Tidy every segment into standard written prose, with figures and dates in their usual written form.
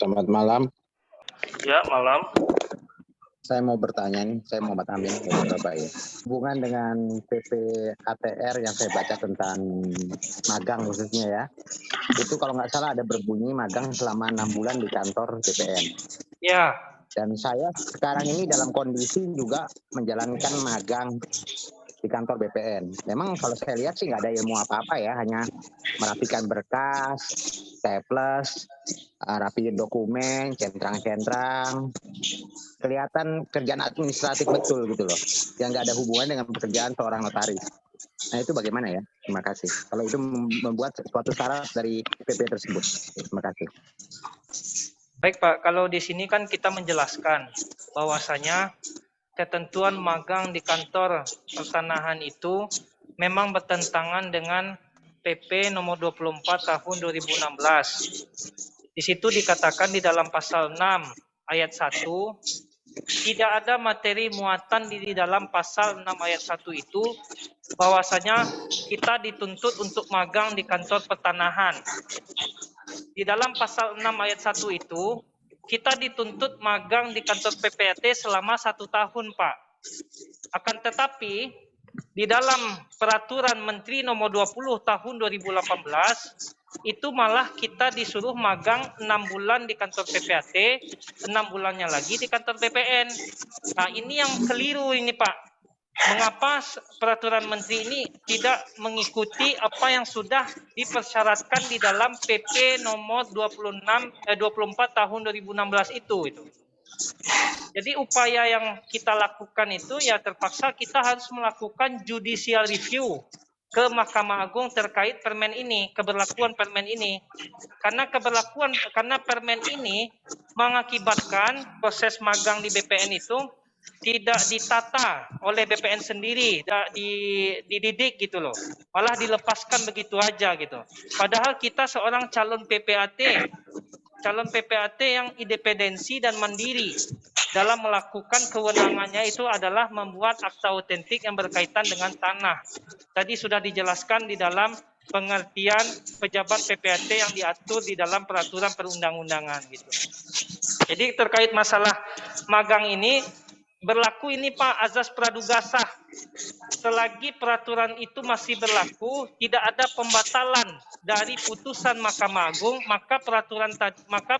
Selamat malam. Ya, malam. Saya mau bertanya nih, saya Muhammad Amin dari Surabaya. Hubungan dengan PP ATR yang saya baca tentang magang khususnya ya, itu kalau nggak salah ada berbunyi magang selama 6 bulan di kantor BPN. Ya. Dan saya sekarang ini dalam kondisi juga menjalankan magang di kantor BPN. Memang kalau saya lihat sih nggak ada ilmu apa-apa ya, hanya merapikan berkas, staples, rapiin dokumen, centrang-centrang. Kelihatan kerjaan administratif betul gitu loh, yang nggak ada hubungan dengan pekerjaan seorang notaris. Nah itu bagaimana ya? Terima kasih. Kalau itu membuat suatu syarat dari PP tersebut. Terima kasih. Baik Pak, kalau di sini kan kita menjelaskan bahwasanya ketentuan magang di kantor pertanahan itu memang bertentangan dengan PP nomor 24 tahun 2016. Di situ dikatakan di dalam pasal 6 ayat 1, tidak ada materi muatan di dalam pasal 6 ayat 1 itu bahwasanya kita dituntut untuk magang di kantor pertanahan. Di dalam pasal 6 ayat 1 itu, kita dituntut magang di kantor PPAT selama 1 tahun, Pak. Akan tetapi, di dalam peraturan Menteri nomor 20 tahun 2018, itu malah kita disuruh magang 6 bulan di kantor PPAT, 6 bulannya lagi di kantor BPN. Nah, ini yang keliru ini, Pak. Mengapa peraturan menteri ini tidak mengikuti apa yang sudah dipersyaratkan di dalam PP nomor 24 tahun 2016 itu. Jadi upaya yang kita lakukan itu ya terpaksa kita harus melakukan judicial review ke Mahkamah Agung terkait permen ini, keberlakuan permen ini. Karena permen ini mengakibatkan proses magang di BPN itu tidak ditata oleh BPN sendiri, tidak dididik gitu loh, malah dilepaskan begitu aja gitu. Padahal kita seorang calon PPAT yang independensi dan mandiri dalam melakukan kewenangannya itu adalah membuat akta otentik yang berkaitan dengan tanah. Tadi sudah dijelaskan di dalam pengertian pejabat PPAT yang diatur di dalam peraturan perundang-undangan gitu. Jadi terkait masalah magang ini berlaku ini Pak azas praduga sah. Selagi peraturan itu masih berlaku, tidak ada pembatalan dari putusan Mahkamah Agung, maka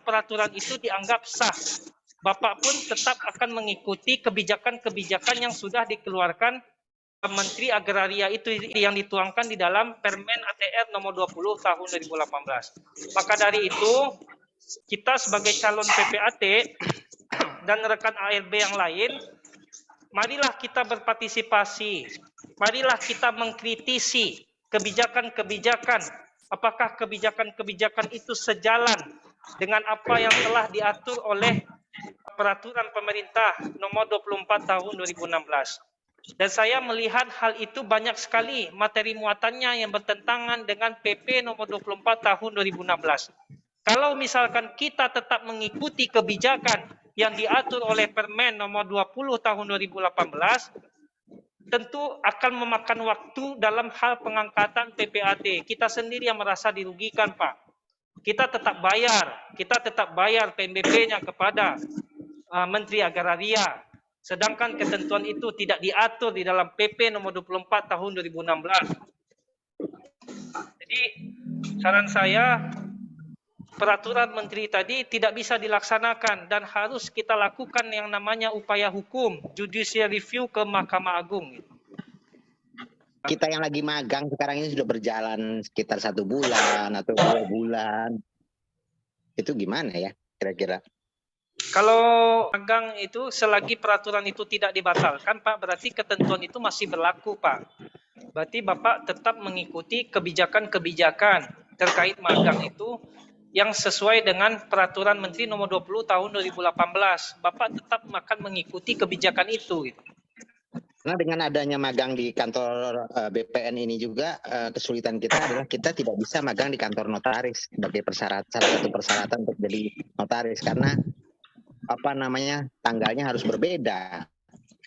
peraturan itu dianggap sah. Bapak pun tetap akan mengikuti kebijakan-kebijakan yang sudah dikeluarkan Menteri Agraria itu yang dituangkan di dalam Permen ATR nomor 20 tahun 2018. Maka dari itu, kita sebagai calon PPAT dan rekan ALB yang lain, marilah kita berpartisipasi, marilah kita mengkritisi kebijakan-kebijakan, apakah kebijakan-kebijakan itu sejalan dengan apa yang telah diatur oleh peraturan pemerintah nomor 24 tahun 2016. Dan saya melihat hal itu banyak sekali materi muatannya yang bertentangan dengan PP nomor 24 tahun 2016. Kalau misalkan kita tetap mengikuti kebijakan yang diatur oleh Permen nomor 20 tahun 2018, tentu akan memakan waktu dalam hal pengangkatan PPAT. Kita sendiri yang merasa dirugikan, Pak. Kita tetap bayar PNBP-nya kepada Menteri Agraria. Sedangkan ketentuan itu tidak diatur di dalam PP nomor 24 tahun 2016. Jadi saran saya, peraturan menteri tadi tidak bisa dilaksanakan dan harus kita lakukan yang namanya upaya hukum, judicial review ke Mahkamah Agung. Kita yang lagi magang sekarang ini sudah berjalan sekitar 1 bulan atau 2 bulan. Itu gimana ya kira-kira? Kalau magang itu selagi peraturan itu tidak dibatalkan, Pak, berarti ketentuan itu masih berlaku, Pak. Berarti Bapak tetap mengikuti kebijakan-kebijakan terkait magang itu yang sesuai dengan peraturan Menteri nomor 20 tahun 2018. Bapak tetap akan mengikuti kebijakan itu. Nah, dengan adanya magang di kantor BPN ini juga kesulitan kita adalah kita tidak bisa magang di kantor notaris sebagai salah satu persyaratan untuk jadi notaris karena tanggalnya harus berbeda.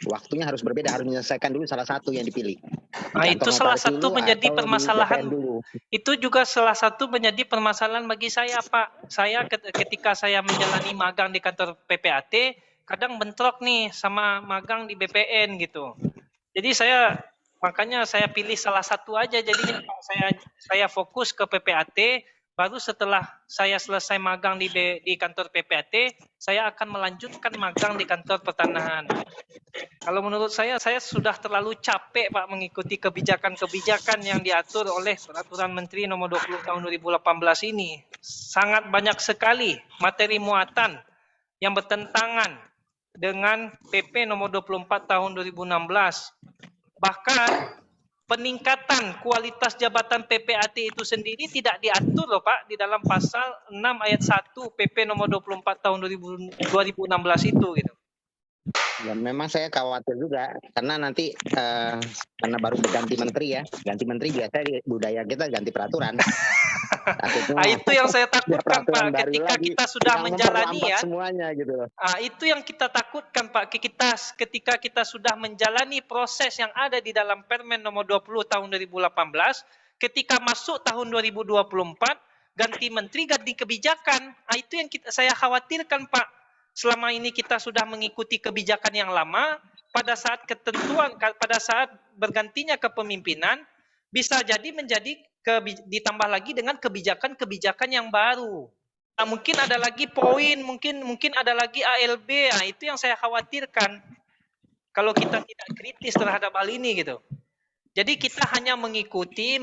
waktunya harus berbeda, harus menyelesaikan dulu salah satu yang dipilih. Nah, itu salah satu menjadi permasalahan. Itu juga salah satu menjadi permasalahan bagi saya, Pak. Saya ketika saya menjalani magang di kantor PPAT, kadang bentrok nih sama magang di BPN gitu. Jadi makanya saya pilih salah satu aja. Jadinya saya fokus ke PPAT. Baru setelah saya selesai magang di kantor PPAT, saya akan melanjutkan magang di kantor pertanahan. Kalau menurut saya sudah terlalu capek, Pak, mengikuti kebijakan-kebijakan yang diatur oleh Peraturan Menteri Nomor 20 Tahun 2018 ini. Sangat banyak sekali materi muatan yang bertentangan dengan PP Nomor 24 Tahun 2016. Bahkan peningkatan kualitas jabatan PPAT itu sendiri tidak diatur loh, Pak, di dalam pasal 6 ayat 1 PP Nomor 24 Tahun 2016 itu gitu. Ya, memang saya khawatir juga karena nanti karena baru berganti menteri ya, ganti menteri biasanya budaya kita ganti peraturan. Nah, itu yang saya takutkan, Pak, ketika kita sudah menjalani ya. Semuanya gitu. Nah, itu yang kita takutkan, Pak, ketika kita sudah menjalani proses yang ada di dalam Permen Nomor 20 Tahun 2018, ketika masuk tahun 2024 ganti menteri, ganti kebijakan. Nah, itu yang saya khawatirkan, Pak. Selama ini kita sudah mengikuti kebijakan yang lama, pada saat bergantinya kepemimpinan, bisa jadi ditambah lagi dengan kebijakan-kebijakan yang baru. Nah, mungkin ada lagi poin, mungkin ada lagi ALB. Nah, itu yang saya khawatirkan. Kalau kita tidak kritis terhadap hal ini gitu. Jadi kita hanya mengikuti.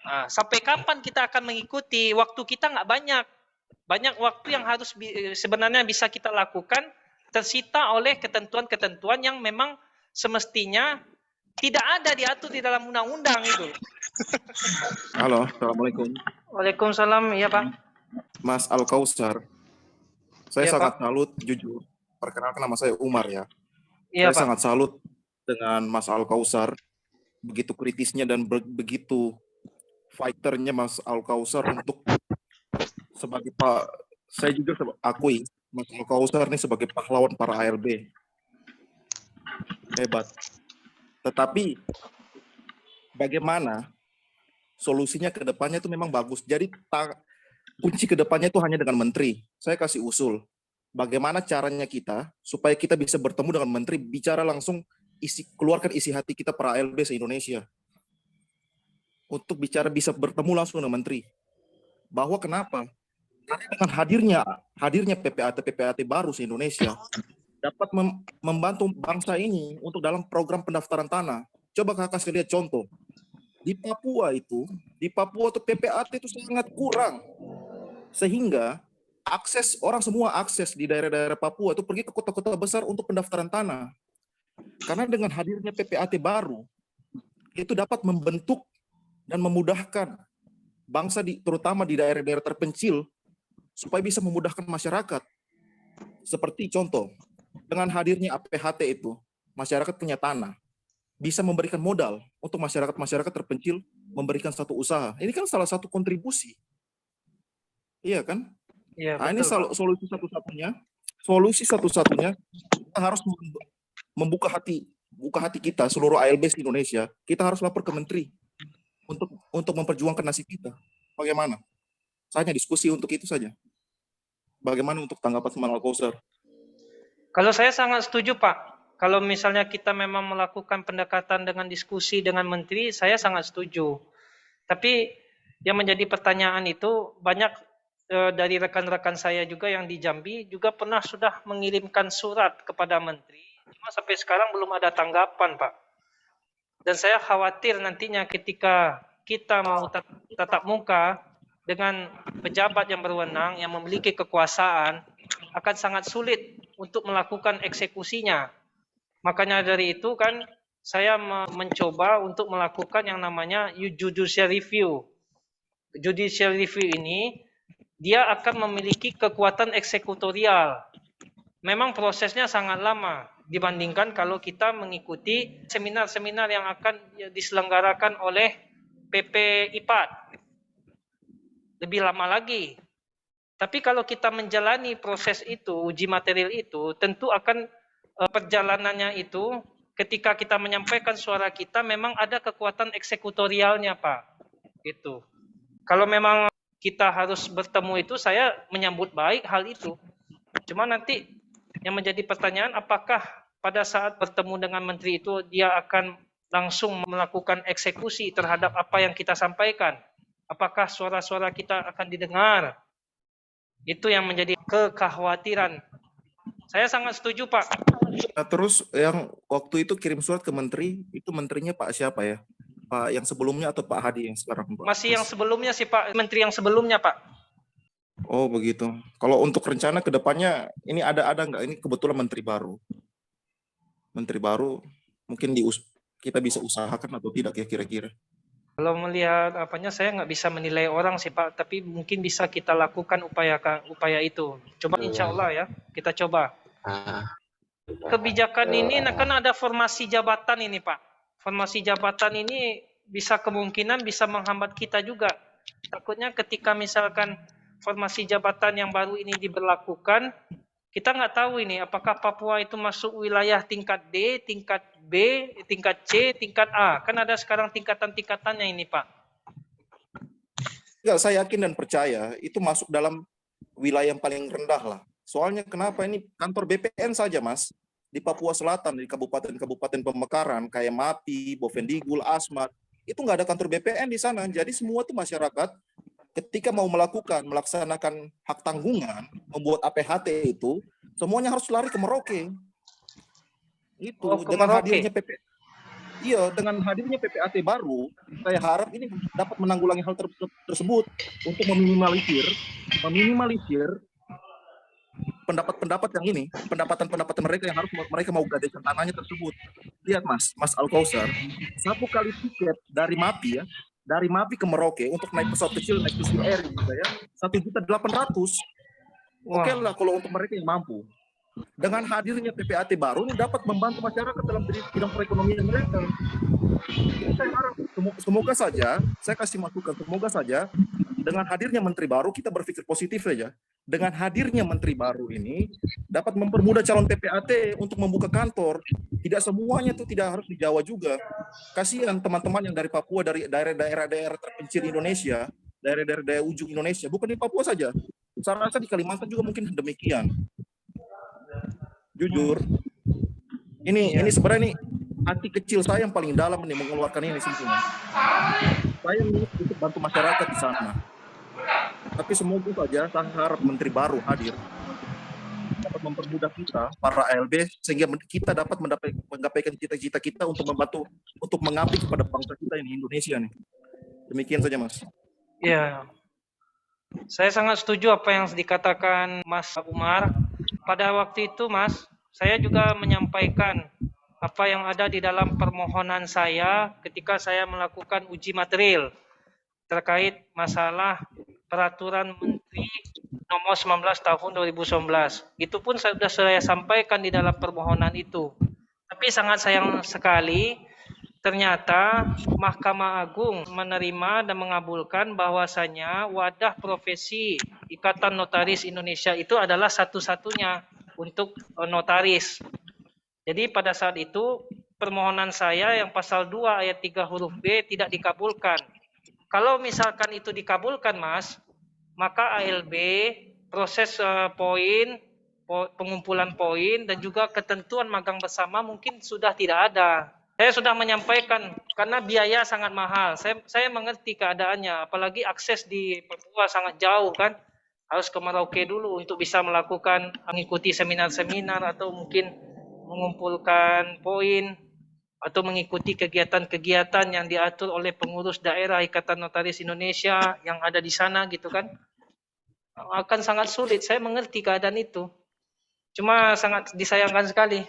Nah, sampai kapan kita akan mengikuti? Waktu kita nggak banyak. Banyak waktu yang harus sebenarnya bisa kita lakukan tersita oleh ketentuan-ketentuan yang memang semestinya tidak ada diatur di dalam undang-undang itu. Halo, Assalamualaikum. Waalaikumsalam, iya Pak. Mas Al-Kausar. Saya ya, sangat Pak. Salut, jujur. Perkenalkan nama saya Umar ya. Iya, saya Pak. Sangat salut dengan Mas Al-Kausar. Begitu kritisnya dan begitu fighternya Mas Al-Kausar untuk sebagai saya juga akui Mas Al-Kausar ini sebagai pahlawan para ALB. Hebat. Tetapi bagaimana solusinya ke depannya itu memang bagus. Jadi kunci ke depannya itu hanya dengan menteri. Saya kasih usul. Bagaimana caranya kita supaya kita bisa bertemu dengan menteri, bicara langsung, keluarkan isi hati kita para ALB se-Indonesia. Untuk bisa bertemu langsung dengan menteri. Bahwa kenapa? Karena dengan hadirnya PPAT baru se-Indonesia dapat membantu bangsa ini untuk dalam program pendaftaran tanah. Coba kakak saya lihat contoh. Di Papua tuh PPAT itu sangat kurang. Sehingga orang semua akses di daerah-daerah Papua itu pergi ke kota-kota besar untuk pendaftaran tanah. Karena dengan hadirnya PPAT baru, itu dapat membentuk dan memudahkan bangsa terutama di daerah-daerah terpencil supaya bisa memudahkan masyarakat. Seperti contoh, dengan hadirnya APHT itu, masyarakat punya tanah, bisa memberikan modal untuk masyarakat terpencil memberikan satu usaha. Ini kan salah satu kontribusi. Iya kan? Iya, nah, betul, ini solusi satu-satunya kita harus membuka hati kita seluruh ALB di Indonesia. Kita harus lapor ke menteri untuk memperjuangkan nasib kita. Bagaimana? Saya hanya diskusi untuk itu saja. Bagaimana untuk tanggapan Mas Al-Kausar? Kalau saya sangat setuju, Pak. Kalau misalnya kita memang melakukan pendekatan dengan diskusi dengan menteri, saya sangat setuju. Tapi yang menjadi pertanyaan itu, banyak dari rekan-rekan saya juga yang di Jambi juga pernah sudah mengirimkan surat kepada menteri, cuma sampai sekarang belum ada tanggapan, Pak. Dan saya khawatir nantinya ketika kita mau tatap muka dengan pejabat yang berwenang, yang memiliki kekuasaan, akan sangat sulit untuk melakukan eksekusinya. Makanya dari itu kan saya mencoba untuk melakukan yang namanya judicial review. Judicial review ini dia akan memiliki kekuatan eksekutorial. Memang prosesnya sangat lama dibandingkan kalau kita mengikuti seminar-seminar yang akan diselenggarakan oleh PP IPAT. Lebih lama lagi. Tapi kalau kita menjalani proses itu, uji material itu, tentu akan perjalanannya itu ketika kita menyampaikan suara kita memang ada kekuatan eksekutorialnya, Pak. Itu. Kalau memang kita harus bertemu itu, saya menyambut baik hal itu. Cuma nanti yang menjadi pertanyaan, apakah pada saat bertemu dengan menteri itu dia akan langsung melakukan eksekusi terhadap apa yang kita sampaikan? Apakah suara-suara kita akan didengar? Itu yang menjadi kekhawatiran. Saya sangat setuju, Pak. Nah, terus yang waktu itu kirim surat ke menteri, itu menterinya Pak siapa ya? Pak yang sebelumnya atau Pak Hadi yang sekarang, Pak? Masih yang sebelumnya sih, Pak. Menteri yang sebelumnya, Pak. Oh, begitu. Kalau untuk rencana ke depannya, ini ada nggak? Ini kebetulan menteri baru. Menteri baru, mungkin kita bisa usahakan atau tidak ya kira-kira? Kalau melihat apanya, saya nggak bisa menilai orang sih, Pak. Tapi mungkin bisa kita lakukan upaya itu. Coba insya Allah ya, kita coba. Kebijakan ini kan ada formasi jabatan ini, Pak. Formasi jabatan ini bisa kemungkinan bisa menghambat kita juga. Takutnya ketika misalkan formasi jabatan yang baru ini diberlakukan, kita nggak tahu ini apakah Papua itu masuk wilayah tingkat D, tingkat B, tingkat C, tingkat A. Kan ada sekarang tingkatan-tingkatannya ini, Pak. Ya, saya yakin dan percaya itu masuk dalam wilayah yang paling rendah lah. Soalnya kenapa ini kantor BPN saja, Mas, di Papua Selatan, di kabupaten-kabupaten pemekaran, kayak Mapi, Bovendigul, Asmat, itu nggak ada kantor BPN di sana. Jadi semua tuh masyarakat ketika mau melaksanakan hak tanggungan, membuat APHT itu, semuanya harus lari ke Merauke. Itu dengan hadirnya dengan hadirnya PPAT baru, saya harap ini dapat menanggulangi hal tersebut untuk meminimalisir pendapat-pendapat yang ini, pendapatan mereka yang harus mereka mau gadekan tanahnya tersebut. Lihat Mas Al-Kausar, 1 kali tiket dari Mapi ke Merauke untuk naik pesawat kecil, naik Swiss Air gitu ya, 1.800.000. Oke lah kalau untuk mereka yang mampu. Dengan hadirnya PPAT baru ini dapat membantu masyarakat dalam bidang perekonomian mereka. Saya harap semoga saja, saya kasih masukan, semoga saja dengan hadirnya menteri baru kita berpikir positif saja. Dengan hadirnya menteri baru ini dapat mempermudah calon PPAT untuk membuka kantor. Tidak semuanya itu tidak harus di Jawa juga. Kasihan teman-teman yang dari Papua, dari daerah-daerah terpencil Indonesia, daerah-daerah ujung Indonesia, bukan di Papua saja. Saya rasa di Kalimantan juga mungkin demikian. Jujur, ini sebenarnya hati kecil saya yang paling dalam nih mengeluarkan ini sebetulnya. Saya ingin untuk bantu masyarakat di sana. Tapi semoga saja saya harap menteri baru hadir dapat mempermudah kita para ALB sehingga kita dapat menggapai cita-cita kita untuk membantu untuk mengabdi kepada bangsa kita ini Indonesia nih. Demikian saja, Mas. Iya. Saya sangat setuju apa yang dikatakan Mas Umar. Pada waktu itu, Mas, saya juga menyampaikan apa yang ada di dalam permohonan saya ketika saya melakukan uji material terkait masalah peraturan Menteri nomor 19 tahun 2019. Itu pun sudah saya sampaikan di dalam permohonan itu. Tapi sangat sayang sekali ternyata Mahkamah Agung menerima dan mengabulkan bahwasanya wadah profesi Ikatan Notaris Indonesia itu adalah satu-satunya untuk notaris. Jadi pada saat itu permohonan saya yang pasal 2 ayat 3 huruf B tidak dikabulkan. Kalau misalkan itu dikabulkan, Mas, maka ALB proses pengumpulan poin dan juga ketentuan magang bersama mungkin sudah tidak ada. Saya sudah menyampaikan karena biaya sangat mahal. Saya mengerti keadaannya, apalagi akses di Papua sangat jauh kan. Harus ke Merauke dulu untuk bisa mengikuti seminar-seminar atau mungkin mengumpulkan poin atau mengikuti kegiatan-kegiatan yang diatur oleh pengurus daerah Ikatan Notaris Indonesia yang ada di sana gitu kan. Akan sangat sulit, saya mengerti keadaan itu. Cuma sangat disayangkan sekali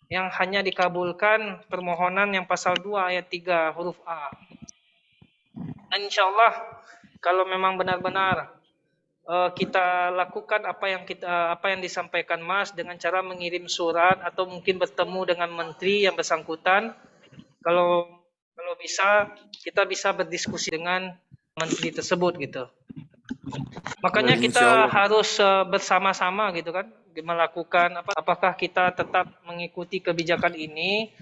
yang hanya dikabulkan permohonan yang pasal 2 ayat 3 huruf A. Dan insya Allah kalau memang benar-benar kita lakukan apa yang disampaikan Mas dengan cara mengirim surat atau mungkin bertemu dengan menteri yang bersangkutan. Kalau bisa kita bisa berdiskusi dengan menteri tersebut gitu. Makanya kita harus bersama-sama gitu kan. melakukan apakah kita tetap mengikuti kebijakan ini?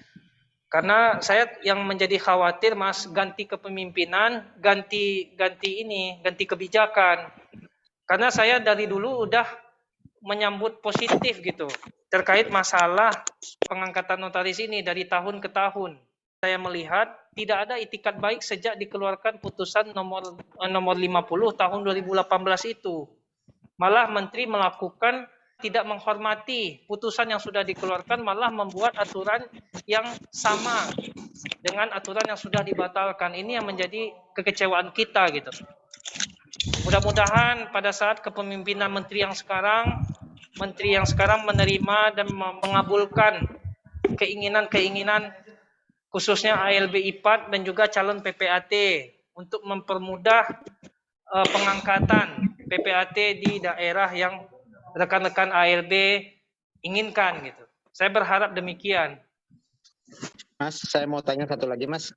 Karena saya yang menjadi khawatir Mas, ganti kepemimpinan, ganti kebijakan. Karena saya dari dulu udah menyambut positif gitu terkait masalah pengangkatan notaris ini dari tahun ke tahun. Saya melihat tidak ada itikat baik sejak dikeluarkan putusan nomor 50 tahun 2018 itu. Malah menteri melakukan tidak menghormati putusan yang sudah dikeluarkan, malah membuat aturan yang sama dengan aturan yang sudah dibatalkan. Ini yang menjadi kekecewaan kita gitu. Mudah-mudahan pada saat kepemimpinan menteri yang sekarang menerima dan mengabulkan keinginan khususnya ALB IPAT dan juga calon PPAT untuk mempermudah pengangkatan PPAT di daerah yang rekan-rekan ALB inginkan gitu. Saya berharap demikian. Mas, saya mau tanya satu lagi, Mas.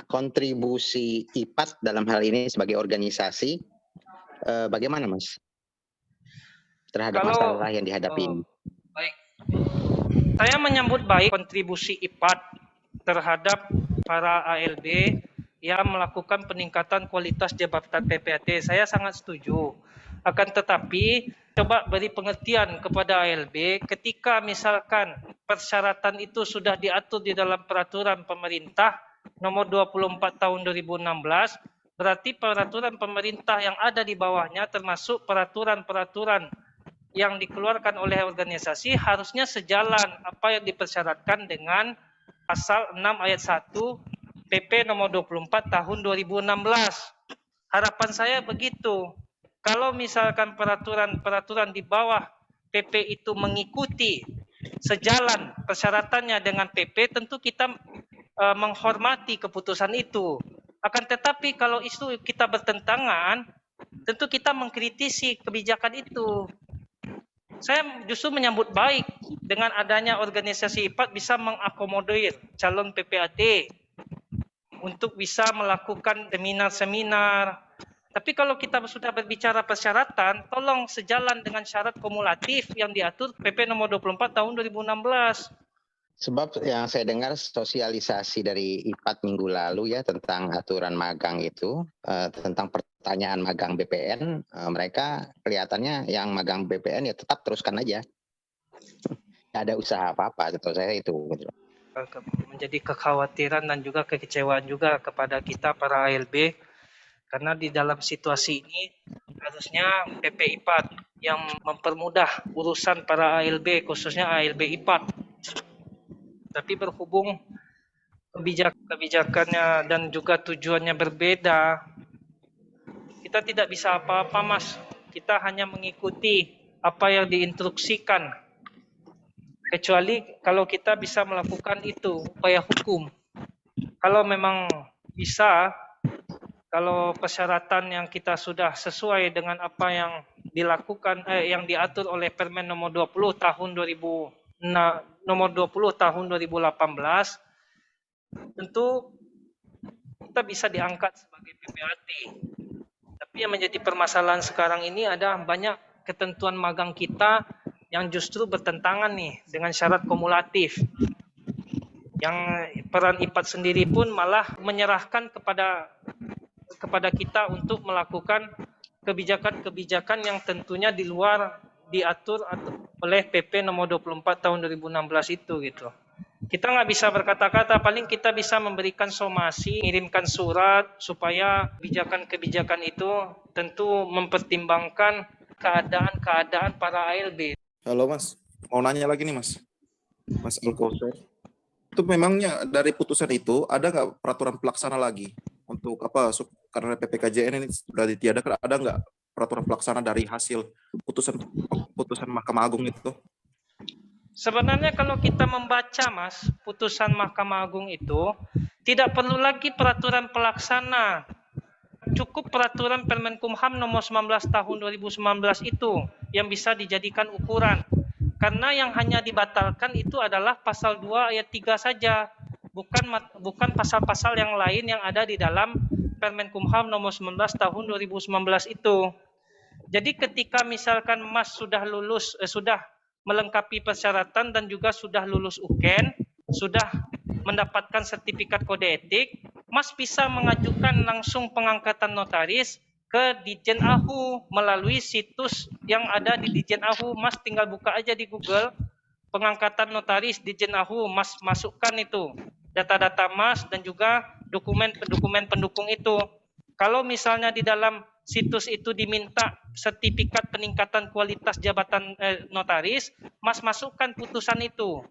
Kontribusi IPAT dalam hal ini sebagai organisasi, bagaimana, Mas? Terhadap masalah yang dihadapi ini. Baik. Saya menyambut baik kontribusi IPAT terhadap para ALB yang melakukan peningkatan kualitas jabatan PPAT. Saya sangat setuju. Akan tetapi, coba beri pengertian kepada ALB ketika misalkan persyaratan itu sudah diatur di dalam peraturan pemerintah nomor 24 tahun 2016, berarti peraturan pemerintah yang ada di bawahnya termasuk peraturan-peraturan yang dikeluarkan oleh organisasi harusnya sejalan apa yang dipersyaratkan dengan pasal 6 ayat 1 PP nomor 24 tahun 2016. Harapan saya begitu. Kalau misalkan peraturan di bawah PP itu mengikuti sejalan persyaratannya dengan PP, tentu kita menghormati keputusan itu. Akan tetapi kalau isu kita bertentangan, tentu kita mengkritisi kebijakan itu. Saya justru menyambut baik dengan adanya organisasi IPAT bisa mengakomodir calon PPAT untuk bisa melakukan seminar-seminar. Tapi kalau kita sudah berbicara persyaratan, tolong sejalan dengan syarat kumulatif yang diatur PP nomor 24 tahun 2016. Sebab yang saya dengar sosialisasi dari IPAT minggu lalu ya tentang aturan magang itu, tentang pertanyaan magang BPN, mereka kelihatannya yang magang BPN ya tetap teruskan aja. Tidak ada usaha apa-apa, setahu saya itu. Menjadi kekhawatiran dan juga kekecewaan juga kepada kita para ALB. Karena di dalam situasi ini harusnya PP IPAT yang mempermudah urusan para ALB, khususnya ALB IPAT. Tapi berhubung kebijakannya dan juga tujuannya berbeda, kita tidak bisa apa-apa, Mas. Kita hanya mengikuti apa yang diinstruksikan. Kecuali kalau kita bisa melakukan itu, upaya hukum. Kalau memang bisa, kalau persyaratan yang kita sudah sesuai dengan apa yang dilakukan yang diatur oleh Permen nomor 20 tahun 2018, tentu kita bisa diangkat sebagai PPAT. Tapi yang menjadi permasalahan sekarang ini ada banyak ketentuan magang kita yang justru bertentangan nih dengan syarat kumulatif. Yang peran IPAT sendiri pun malah menyerahkan kepada kita untuk melakukan kebijakan-kebijakan yang tentunya di luar diatur oleh PP nomor 24 tahun 2016 itu gitu. Kita nggak bisa berkata-kata, paling kita bisa memberikan somasi, mengirimkan surat supaya kebijakan-kebijakan itu tentu mempertimbangkan keadaan para ALB. Halo Mas, mau nanya lagi nih Mas Alkoser. Itu memangnya dari putusan itu ada nggak peraturan pelaksana lagi? Untuk apa, karena PPKJN ini sudah ditiadakan, ada nggak peraturan pelaksana dari hasil putusan Mahkamah Agung itu? Sebenarnya kalau kita membaca Mas, putusan Mahkamah Agung itu tidak perlu lagi peraturan pelaksana. Cukup peraturan Permenkumham nomor 19 tahun 2019 itu yang bisa dijadikan ukuran. Karena yang hanya dibatalkan itu adalah pasal 2 ayat 3 saja. Bukan pasal-pasal yang lain yang ada di dalam Permenkumham nomor 19 tahun 2019 itu. Jadi ketika misalkan Mas sudah melengkapi persyaratan dan juga sudah lulus UKEN, sudah mendapatkan sertifikat kode etik, Mas bisa mengajukan langsung pengangkatan notaris ke Ditjen AHU melalui situs yang ada di Ditjen AHU. Mas tinggal buka aja di Google, pengangkatan notaris Ditjen AHU, Mas masukkan itu data-data Mas dan juga dokumen-dokumen pendukung itu. Kalau misalnya di dalam situs itu diminta sertifikat peningkatan kualitas jabatan notaris, Mas masukkan putusan itu.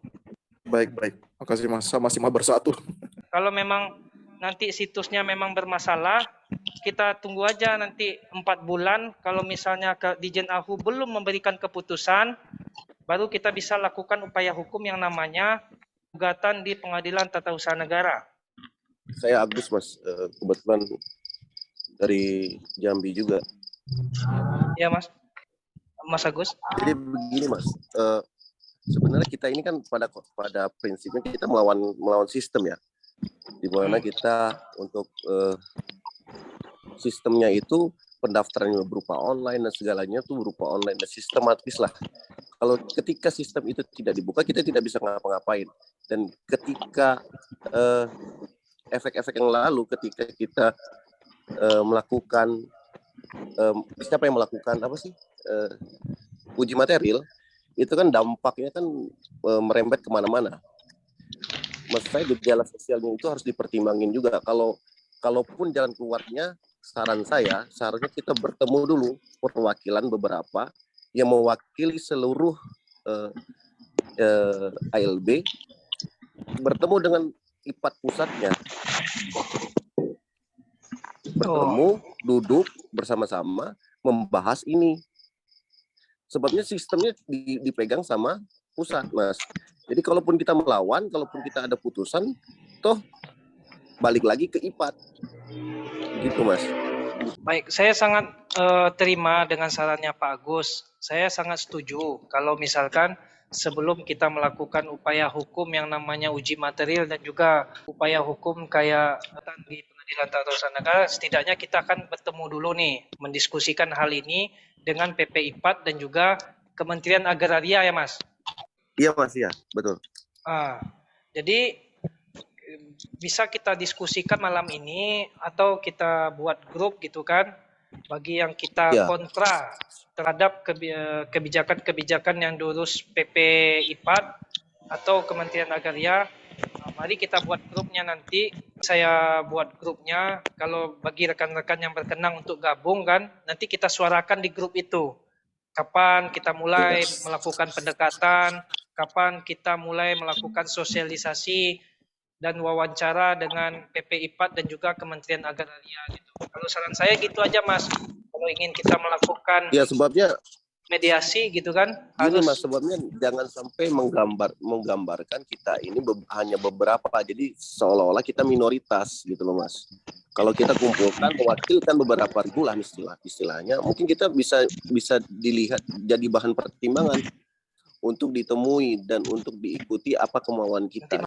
Baik. Makasih Mas, sama-sama bersatu. Kalau memang nanti situsnya memang bermasalah, kita tunggu aja nanti 4 bulan. Kalau misalnya Ditjen AHU belum memberikan keputusan, baru kita bisa lakukan upaya hukum yang namanya gugatan di Pengadilan Tata Usaha Negara. Saya Agus Mas, kebetulan dari Jambi juga. Ya Mas, Mas Agus. Jadi begini Mas, sebenarnya kita ini kan pada prinsipnya kita melawan sistem ya, di mana kita untuk sistemnya itu pendaftarannya berupa online dan segalanya itu berupa online dan sistematis lah. Kalau ketika sistem itu tidak dibuka, kita tidak bisa ngapa-ngapain. Dan ketika efek-efek yang lalu, ketika kita melakukan siapa yang melakukan uji material, itu kan dampaknya kan merembet kemana-mana. Maksud saya gejala sosialnya itu harus dipertimbangin juga. Kalaupun jalan keluarnya, saran saya seharusnya kita bertemu dulu perwakilan beberapa yang mewakili seluruh ALB, bertemu dengan IPAT pusatnya, bertemu, duduk bersama-sama membahas ini. Sebabnya sistemnya dipegang sama pusat, Mas. Jadi kalaupun kita melawan, kalaupun kita ada putusan, toh balik lagi ke IPAT. Gitu, Mas. Baik, saya sangat terima dengan sarannya Pak Agus. Saya sangat setuju kalau misalkan sebelum kita melakukan upaya hukum yang namanya uji material dan juga upaya hukum kayak di Pengadilan Tata Usaha Negara, setidaknya kita akan bertemu dulu nih, mendiskusikan hal ini dengan PP IPAT dan juga Kementerian Agraria ya Mas? Iya Mas, ya betul. Jadi bisa kita diskusikan malam ini atau kita buat grup gitu kan, bagi yang kita kontra terhadap kebijakan-kebijakan yang diurus PP IPAT atau Kementerian Agraria. Mari kita buat grupnya nanti. Saya buat grupnya. Kalau bagi rekan-rekan yang berkenan untuk gabung kan, nanti kita suarakan di grup itu. Kapan kita mulai melakukan pendekatan, kapan kita mulai melakukan sosialisasi dan wawancara dengan PP IPAT dan juga Kementerian Agraria gitu. Kalau saran saya gitu aja Mas. Kalau ingin kita melakukan sebabnya mediasi gitu kan. Ini Mas, sebabnya jangan sampai menggambarkan kita ini hanya beberapa, jadi seolah-olah kita minoritas gitu loh Mas. Kalau kita kumpulkan, mewakilkan beberapa ribu lah istilahnya, mungkin kita bisa dilihat jadi bahan pertimbangan untuk ditemui dan untuk diikuti apa kemauan kita.